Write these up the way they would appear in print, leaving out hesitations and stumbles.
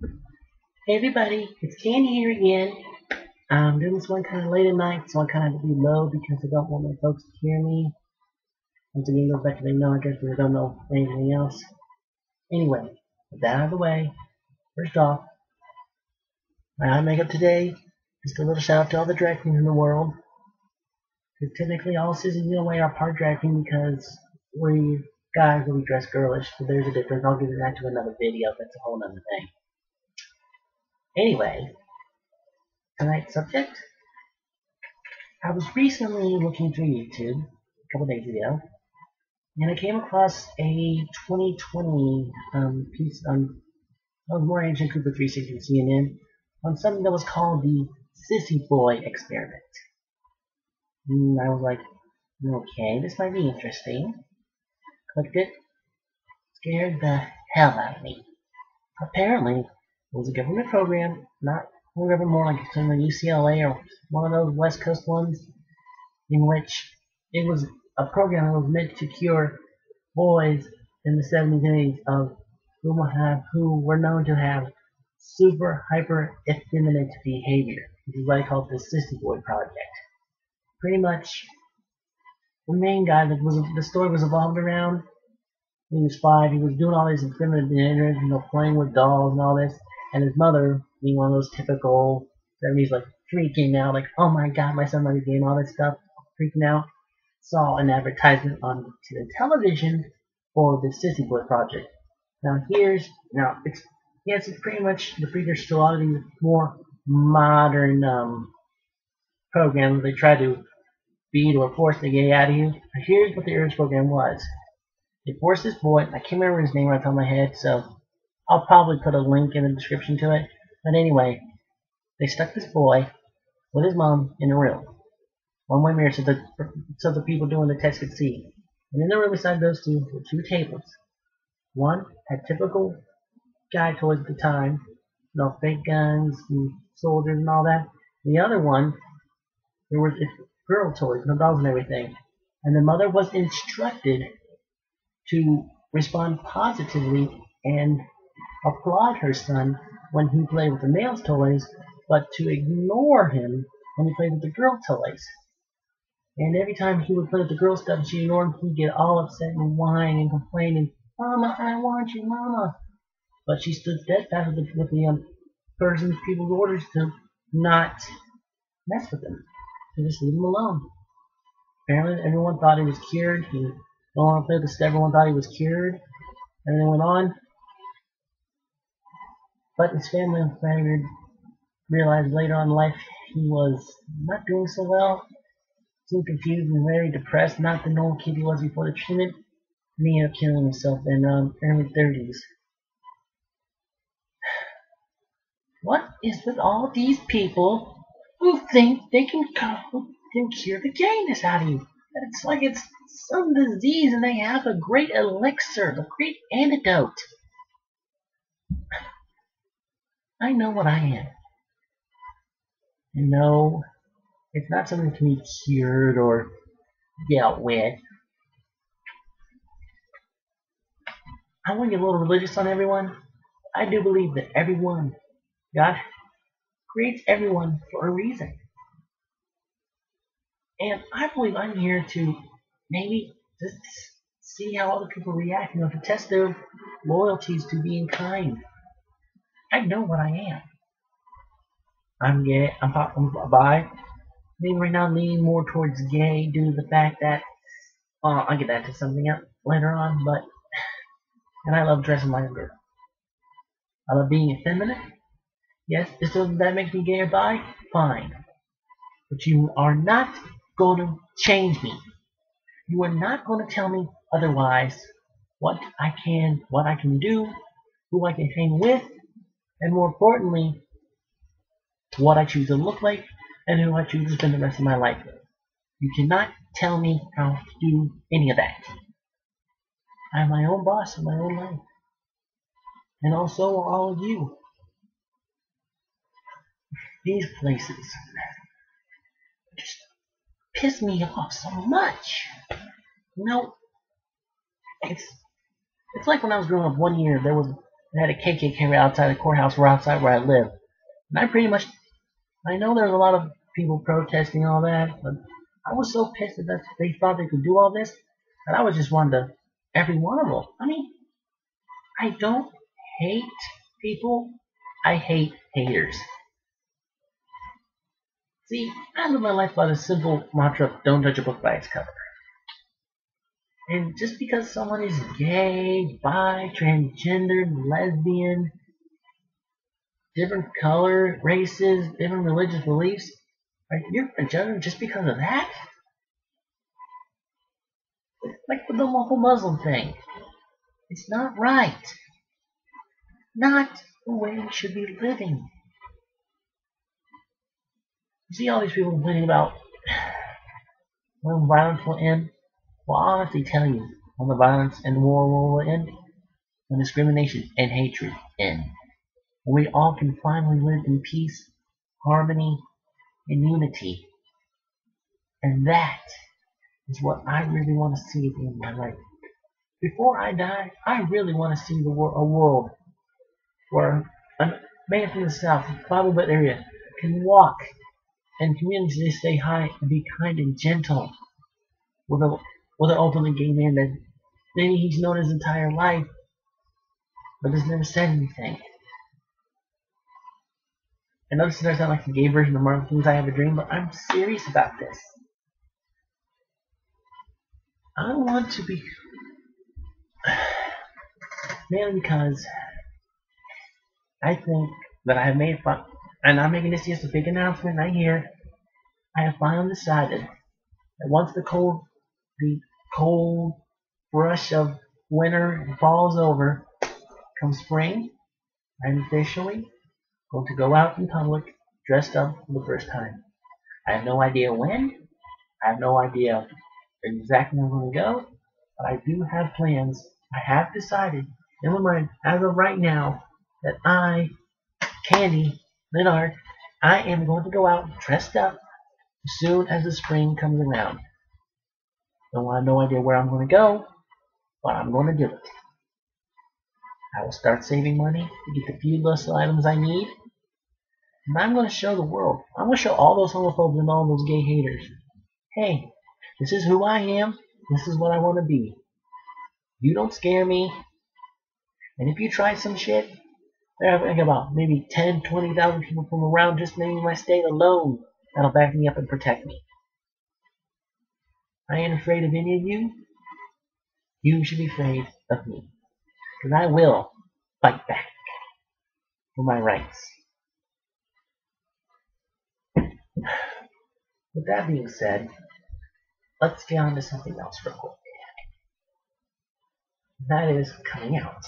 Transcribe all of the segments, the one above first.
Hey everybody, it's Candy here again. I'm doing this one kind of late at night, so I kind of have to be low because I don't want my folks to hear me. Once again, goes back to they know, I guess, because I don't know anything else. Anyway, with that out of the way, first off, my eye makeup today, just a little shout out to all the drag queens in the world. Because technically, all sisters in a way are part drag queen because we guys really dress girlish, so there's a difference. I'll get into that to another video, that's a whole other thing. Anyway, tonight's subject. I was recently looking through YouTube a couple days ago, and I came across a 2020 piece of more ancient Cooper 360 CNN on something that was called the Sissy Boy experiment. And I was like, okay, this might be interesting. Clicked it, scared the hell out of me. Apparently, it was a government program, not whatever more like some of UCLA or one of those West Coast ones, in which it was a program that was meant to cure boys in the 70s and 80s of who were known to have super hyper effeminate behavior, which is why I call it the Sissy Boy Project. Pretty much, the main guy that was the story was evolved around. He was 5. He was doing all these effeminate behaviors, playing with dolls and all this. And his mother, being one of those typical 70s, like freaking out, like, oh my god, my son likes a game, all this stuff, freaking out, saw an advertisement on the television for the Sissy Boy Project. It's pretty much the previous to a lot of these more modern programs. They try to beat or force the gay out of you. But here's what the Earth program was. They forced this boy. I can't remember his name right off the top of my head, so I'll probably put a link in the description to it. But anyway, they stuck this boy with his mom in a room. One-way mirror so the people doing the test could see. And in the room beside those two were 2 tables. One had typical guy toys at the time, fake guns and soldiers and all that. The other one, there was girl toys, no dolls and everything. And the mother was instructed to respond positively and applaud her son when he played with the male toys, but to ignore him when he played with the girl toys. And every time he would play with the girl stuff and she ignored him, he'd get all upset and whine and complain and, Mama, I want you, Mama. But she stood steadfast with the people's orders to not mess with him, to just leave him alone. Apparently, everyone thought he was cured. He no longer played with the stuff. Everyone thought he was cured. And then went on. But his family realized later on in life he was not doing so well. Seemed confused and very depressed, not the normal kid he was before the treatment. And he ended up killing himself in early 30s. What is with all these people who think they can cure the gayness out of you? It's like it's some disease and they have a great elixir, a great antidote. I know what I am. And no, it's not something that can be cured or dealt with. I want to get a little religious on everyone. I do believe that God creates everyone for a reason. And I believe I'm here to maybe just see how other people react, to test their loyalties to being kind. I know what I am. I'm gay, I'm bi. Maybe right now I'm leaning more towards gay due to the fact that, I'll get that to something else later on, and I love dressing like a girl. I love being effeminate. Yes, that makes me gay or bi? Fine. But you are not going to change me. You are not going to tell me otherwise what I can do, who I can hang with, and more importantly, what I choose to look like, and who I choose to spend the rest of my life with. You cannot tell me how to do any of that. I'm my own boss in my own life. And also all of you. These places just piss me off so much. It's like when I was growing up one year, there was They had a KKK right outside the courthouse, right outside where I live. And I know there's a lot of people protesting all that, but I was so pissed that they thought they could do all this that I was just one to every one of them. I mean, I don't hate people. I hate haters. See, I live my life by the simple mantra of don't judge a book by its cover. And just because someone is gay, bi, transgender, lesbian, different color, races, different religious beliefs, right, you're gonna judge them just because of that? Like with the whole Muslim thing. It's not right. Not the way we should be living. You see all these people complaining about when violence will end? Well, I'll honestly tell you, when the violence and war will end, when discrimination and hatred end. When we all can finally live in peace, harmony, and unity. And that is what I really want to see at the end of my life. Before I die, I really want to see a world where a man from the South, Bible Belt area, can walk and communities stay high and be kind and gentle with an ultimate gay man that maybe he's known his entire life, but has never said anything. I know this doesn't sound like a gay version of Martin Luther King's I Have a Dream, but I'm serious about this. I want to be mainly because I think that I have made fun, and I'm making this just a big announcement right here. I have finally decided that once the cold rush of winter falls over, come spring, I'm officially going to go out in public dressed up for the first time. I have no idea when. I have no idea exactly where I'm going to go, but I do have plans. I have decided in my mind, as of right now, that I, Candy, Leonard, I am going to go out dressed up as soon as the spring comes around. I have no idea where I'm going to go, but I'm going to do it. I will start saving money to get the few little items I need, and I'm going to show the world. I'm going to show all those homophobes and all those gay haters. Hey, this is who I am. This is what I want to be. You don't scare me. And if you try some shit, there are about maybe 10, 20,000 people from around just maybe my state alone that'll back me up and protect me. I ain't afraid of any of you. You should be afraid of me. Because I will fight back for my rights. With that being said, let's get on to something else real quick. That is coming out.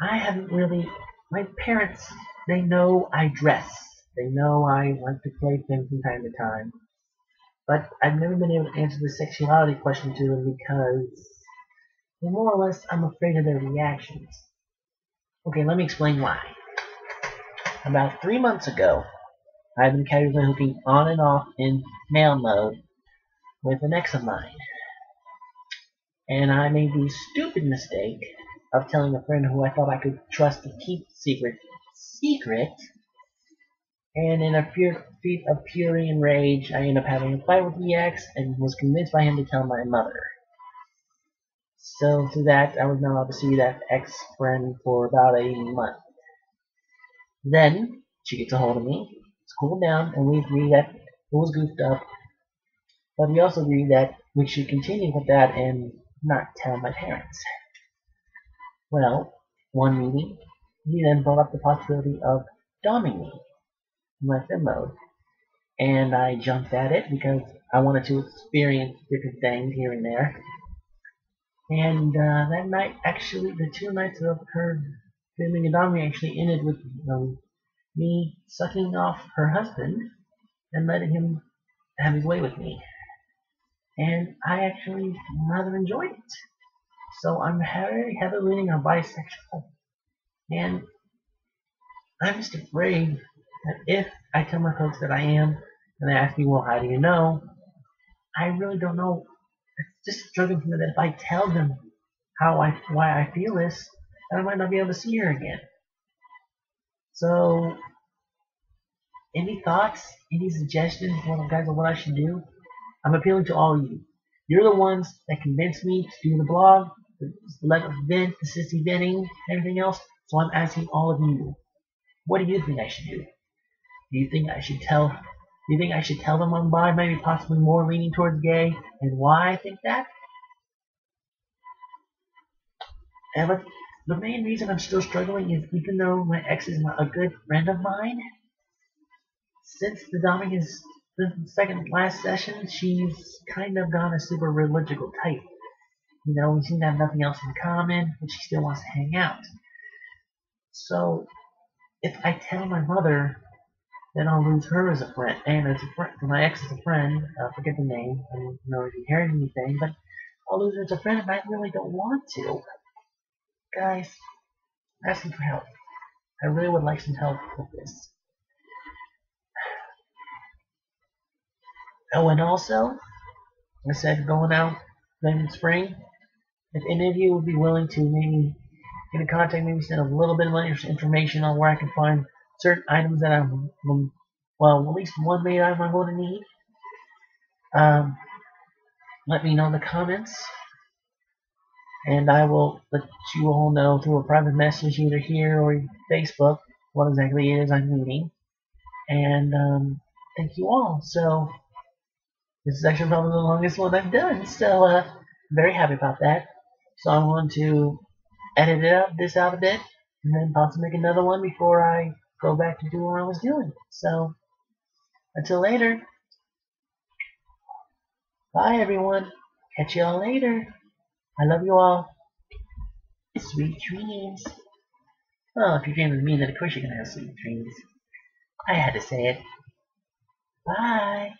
I haven't really, my parents, they know I dress. They know I like to play things from time to time. But I've never been able to answer the sexuality question to them because, more or less, I'm afraid of their reactions. Okay, let me explain why. About 3 months ago, I've been casually hooking on and off in male mode with an ex of mine. And I made the stupid mistake of telling a friend who I thought I could trust to keep secret, and in a feat of fury and rage, I ended up having a fight with the ex and was convinced by him to tell my mother. So through that, I was not allowed to see that ex-friend for about a month. Then, she gets a hold of me, it's cooled down, and we agreed that it was goofed up, but we also agreed that we should continue with that and not tell my parents. Well, one meeting, he then brought up the possibility of doming me in my fem mode, and I jumped at it because I wanted to experience different things here and there. And that night, actually, the 2 nights of her filming a doming actually ended with me sucking off her husband and letting him have his way with me. And I actually rather enjoyed it. So I'm very heavily leaning on bisexual. And I'm just afraid that if I tell my folks that I am, and they ask me, well, how do you know? I really don't know. It's just struggling for me that if I tell them why I feel this, and I might not be able to see her again. So, any thoughts? Any suggestions, guys, on what I should do? I'm appealing to all of you. You're the ones that convinced me to do the blog, the vent, the sissy venting, everything else. So I'm asking all of you, what do you think I should do? Do you think I should tell? Do you think I should tell them I'm bi, maybe possibly more leaning towards gay, and why I think that? And the main reason I'm still struggling is even though my ex is a good friend of mine, since the doming is the second last session, she's kind of gone a super religious type. You know, we seem to have nothing else in common, but she still wants to hang out. So, if I tell my mother, then I'll lose her as a friend, and as a friend, my ex is a friend, forget the name, I don't know if you heard anything, but I'll lose her as a friend, and I really don't want to. Guys, I'm asking for help. I really would like some help with this. Oh, and also, I said going out in spring, if any of you would be willing to maybe get in contact, maybe send a little bit of information on where I can find certain items that well, at least one main item I'm going to need. Let me know in the comments, and I will let you all know through a private message either here or Facebook what exactly it is I'm needing. And thank you all. So this is actually probably the longest one I've done, so I'm very happy about that. So I'm going to edit this out a bit, and then possibly make another one before I go back to doing what I was doing. So until later, bye everyone. Catch you all later. I love you all. Sweet dreams. Well, if you're dreaming of me, then of course you're gonna have sweet dreams. I had to say it. Bye.